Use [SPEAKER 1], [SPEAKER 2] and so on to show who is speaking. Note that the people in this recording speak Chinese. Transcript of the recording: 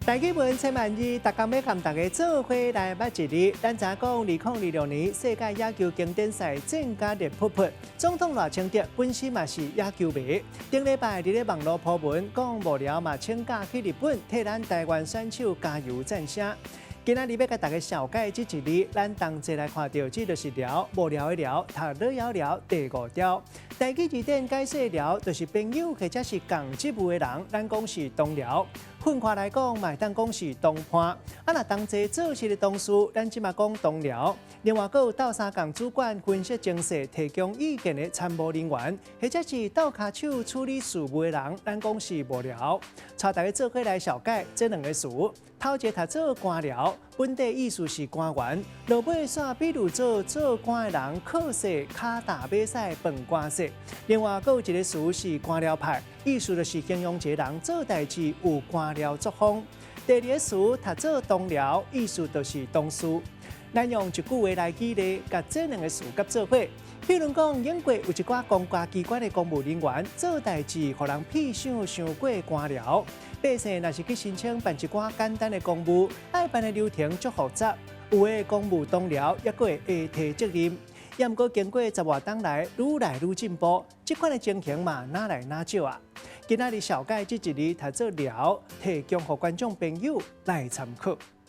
[SPEAKER 1] 大家问千万二，大家要和大家做伙来捌一日。咱知影讲，2026年世界野球经典赛正加热噗噗，总统赖清德本身嘛是野球迷。顶礼拜伫咧网络铺文讲无聊嘛，请假去日本替咱台湾选手加油赞声。今仔日要甲大家小解这一日，咱同齐来看到，这就是聊无聊的聊，读了聊聊第5条。台语字典解释聊，就是朋友或者是共职务的人，咱讲是同僚。分开来讲，嘛当讲是同伴。若同齐做事的同事，咱即嘛讲同僚。另外，还有斗相共主管分析情势、提供意见的参谋人员，或者是斗骹手处理事务的人，咱讲是幕僚。带大家做伙来小解这两个词。头一个读做官僚，本地意思是官员；落尾煞比如做官的人，靠势骹踏马赛饭官势。另外，还有一个词是官僚派，意思就是形容一个人做代志有官僚作风。第二个词读做同僚，意思就是同事。咱用一句话来举例，甲这两个词合做伙。譬如讲，英国有一寡公家机关的公务人员做代志，互人屁想伤过官僚。百姓若是去申请办一寡简单的公务，爱办的流程足复杂，有的公务同僚也会下提责任。也毋过经过10多年来，愈来愈进步，这款的情形嘛，哪来哪少啊？今仔日小解这一日读做聊，提供给观众朋友来参考。